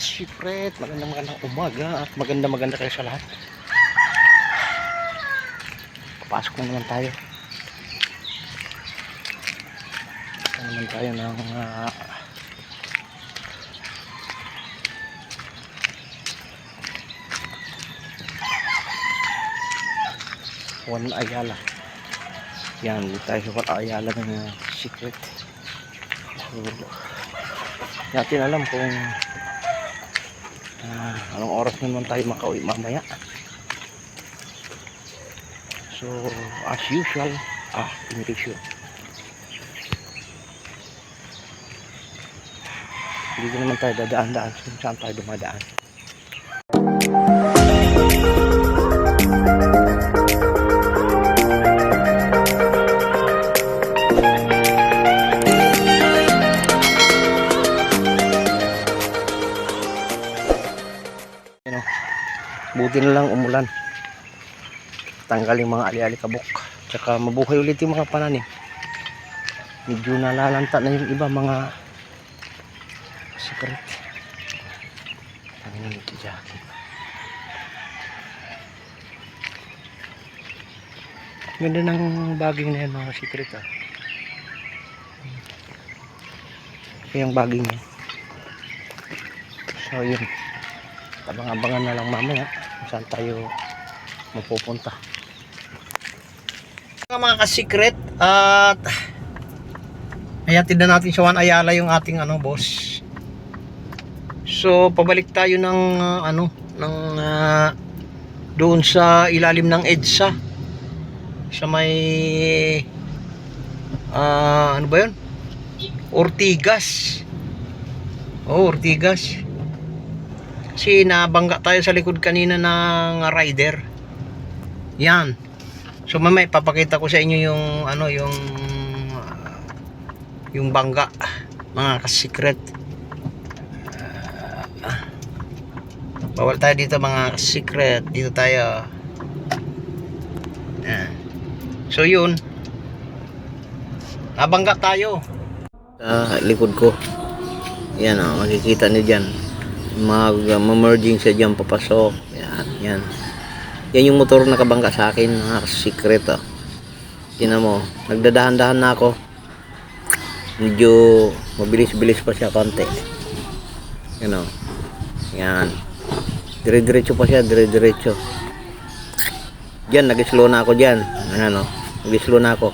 ka-secret, magandang umaga at maganda kayo sa lahat. Papasok na naman tayo. Ito naman tayo ng Juan Ayala. Yan, dito tayo sa Juan Ayala ng secret. So, natin alam kung anong oras naman tayo makauwi mamaya. So as usual, invitation dito naman tayo dadaan-daan kung saan tayo dumadaan. Buti na lang umulan, tanggal yung mga ali-alikabok, tsaka mabuhay ulit yung mga pananim. Medyo nalalanta na yung iba mga secret. Tangin ito jacket. Ganda ng baging na yan mga secret yung baging yan. So yun, abang-abangan na lang mamaya kung saan tayo mapupunta. Mga ka-secret, at hayatid na natin sa Juan Ayala yung ating boss. So pabalik tayo ng doon sa ilalim ng EDSA sa may ano ba yun? Ortigas. Ortigas. Kasi nabangga tayo sa likod kanina ng rider. Yan. So mamaya papakita ko sa inyo yung bangga, mga ka-secret. Bawal tayo dito mga ka-secret. Dito tayo. Yan. So yun. Nabangga tayo. Sa likod ko. Yan makikita niyo diyan. Mag-merging siya dyan papasok. Yan yan yung motor na nakabangga sa akin, mga secret. Tingnan mo, nagdadahan-dahan na ako, medyo mabilis-bilis pa siya konti. Yan, dire-diretso pa siya, dire-diretso. Diyan, nag-slow na ako dyan. Nag-slow na ako.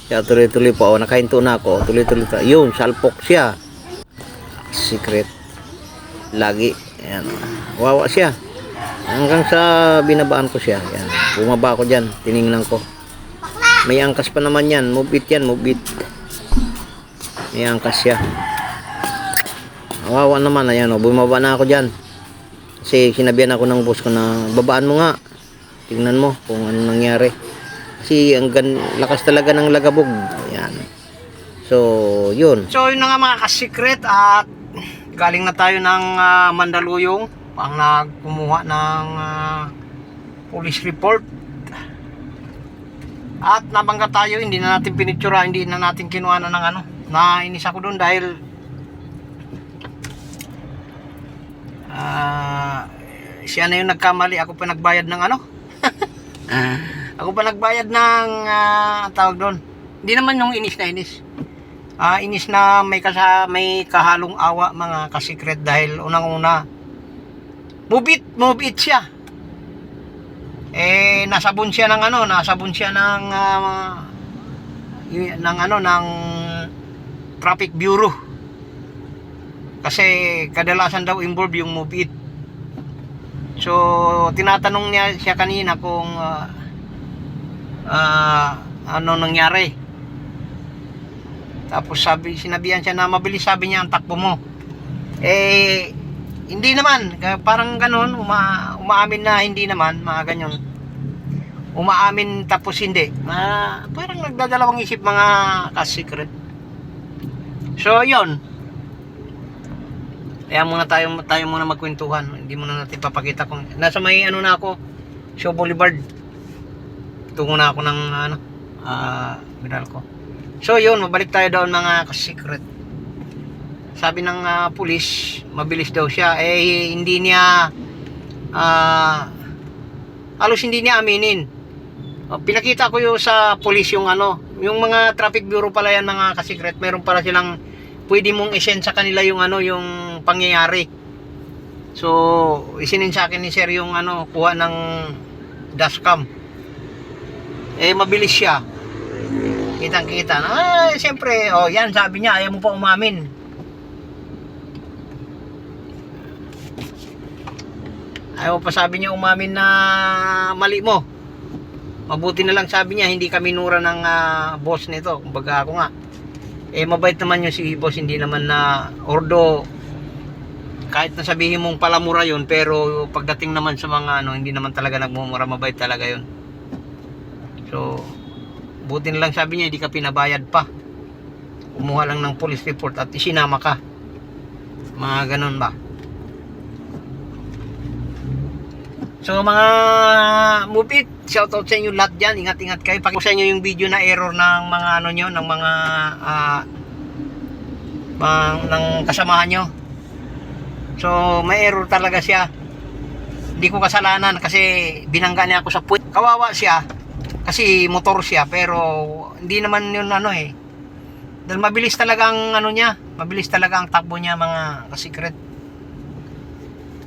Kaya tuloy-tuloy po, nakahinto na ako, tuloy-tuloy. Yun, salpok siya. Secret lagi. Ayan, wawa siya hanggang sa binabaan ko siya. Ayan, bumaba ako dyan, tiningnan ko, may angkas pa naman yan. Move it yan, move it. May angkas siya, wawa naman. Ayan, bumaba na ako dyan kasi sinabihan ako ng boss ko na babaan mo nga, tingnan mo kung ano nangyari, kasi ang lakas talaga ng lagabog. Ayan, so yun. So yun na nga mga ka-secret, at galing na tayo ng Mandaluyong, ang nagkumuha ng police report. At nabangga tayo, hindi na natin pinictura, hindi na natin kinuha na ng nainis ako doon dahil siya na yung nagkamali, ako pa nagbayad ng ako pa nagbayad ng tawag doon. Hindi naman yung inis na inis. Inis na may kahalong awa, mga ka-secret, dahil unang-una move it siya. Nasabon siya ng ng traffic bureau. Kasi kadalasan daw involved yung move it. So tinatanong niya siya kanina kung ano nangyari. Tapos sinabihan siya na mabilis, sabi niya ang takbo mo. Hindi naman, parang ganon, umaamin na hindi naman, mga ganyan. Umaamin tapos hindi. Parang nagdadalawang isip, mga ka-secret. So yun. Kaya tayo muna magkwentuhan. Hindi muna natin papakita kung nasa may na ako, Shaw Boulevard. Tungo na ako ng Meralco. So yun, mabalik tayo doon, mga ka-secret. sabi ng pulis, mabilis daw siya. Eh, hindi niya, halos hindi niya aminin. Pinakita ko yung sa pulis yung yung mga traffic bureau pala yan mga kasikret. Meron pala silang, pwede mong isend sa kanila yung yung pangyayari. So, isinin sa akin ni sir yung kuha ng dashcam. Eh, mabilis siya. Kitang-kita. Siyempre, yan, sabi niya, ayaw mo pa umamin. Ayaw pa sabi niya umamin na mali mo. Mabuti na lang sabi niya, hindi kami nura ng boss nito. Kumbaga ako nga. Eh, mabait naman yung si boss, hindi naman na ordo. Kahit na sabihin mong palamura yun, pero pagdating naman sa mga hindi naman talaga nagmumura, mabait talaga yun. So, buti na lang sabi niya, hindi ka pinabayad pa. Kumuha lang ng police report at isinama ka. Mga ganun ba? So, mga mupit, shoutout sa inyo lahat dyan. Ingat-ingat kayo. Pakita sa inyo yung video na error ng mga nyo, ng mga ng kasamahan nyo. So, may error talaga siya. Hindi ko kasalanan kasi binangga niya ako sa puwit. Kawawa siya kasi motor siya, pero hindi naman yun dahil mabilis talaga ang niya, mabilis talaga ang takbo niya mga kasikret.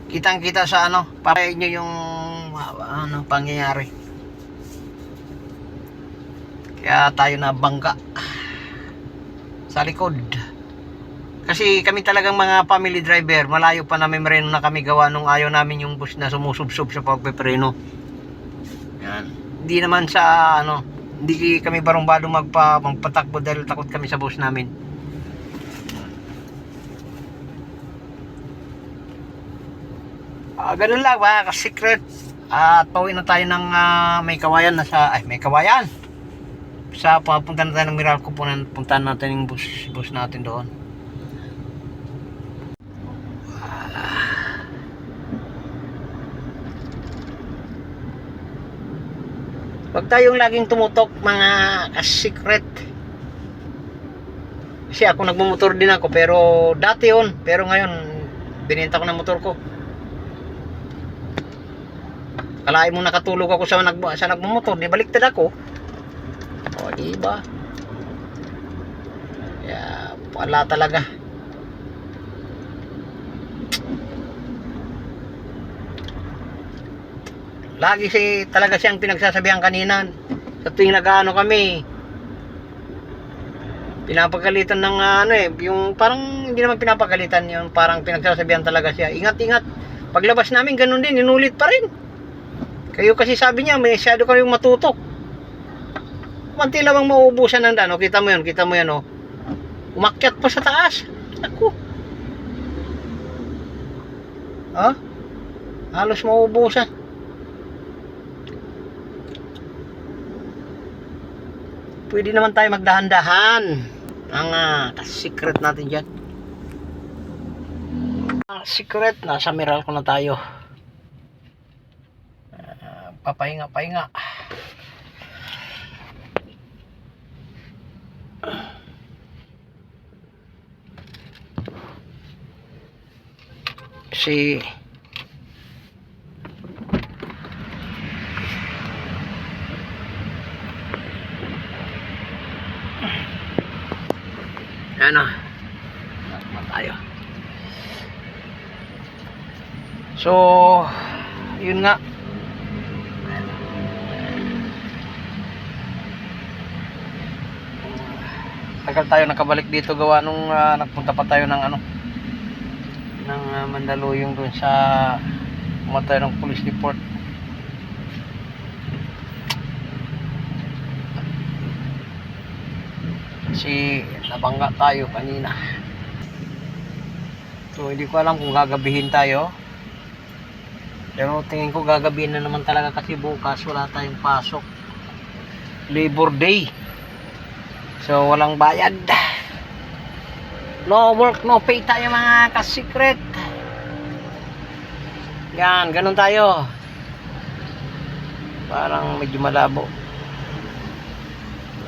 Kitang-kita sa para inyo yung pangyayari. Kaya tayo na bangga sa likod. Kasi kami talagang mga family driver, malayo pa namin rin na kami gawa nung ayaw namin yung bus na sumusubsob sa pagpepreno. Yan. Hindi naman sa hindi kami barumbado magpatakbo dahil takot kami sa bus namin. Ganun lang ba, ka-secret. At pauwi na tayo ng may kawayan na may kawayan. Sa papunta na tayo ng Meralco, puntahan natin yung bus natin doon. Huwag tayong laging tumutok mga ka-secret. Kasi ako nagmumotor din ako, pero dati yun. Pero ngayon, binenta ko ng motor ko. Kalahin mo nakatulog ako sa nagmumotor, di baliktad ako. O, diba? Kaya, wala talaga. Lagi talaga siyang pinagsasabihan kanina sa tuwing nag-ano kami, pinapagalitan ng yung parang hindi naman pinapagalitan, yung parang pinagsasabihan talaga siya, ingat-ingat. Paglabas namin ganun din, inulit pa rin. Kayo kasi sabi niya, masyado kayong matutok. Manti lamang mauubusan ng dano. Kita mo yan umakyat pa sa taas. Ako. Halos mauubusan. Pwede naman tayo magdahan-dahan. Ang secret natin dyan. Secret, nasa Meralco na tayo. Papahinga. Kasi tayo. So, yun nga. Tagal tayo nakabalik dito gawa nung nagpunta pa tayo ng ng Mandaluyong dun sa umatay ng police report. Kasi nabangga tayo kanina. So hindi ko alam kung gagabihin tayo, pero tingin ko gagabihin na naman talaga kasi bukas wala tayong pasok, Labor Day. So walang bayad, no work no pay tayo mga ka-secret. Yan, ganun tayo. Parang medyo malabo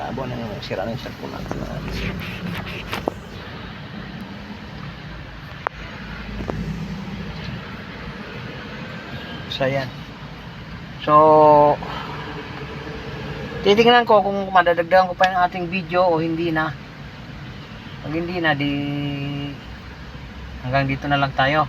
na yung sira ng cellphone natin. bulsa yan. So, titingnan ko kung madadagdagan ko pa yung ating video o hindi na. Pag hindi na, di hanggang dito na lang tayo.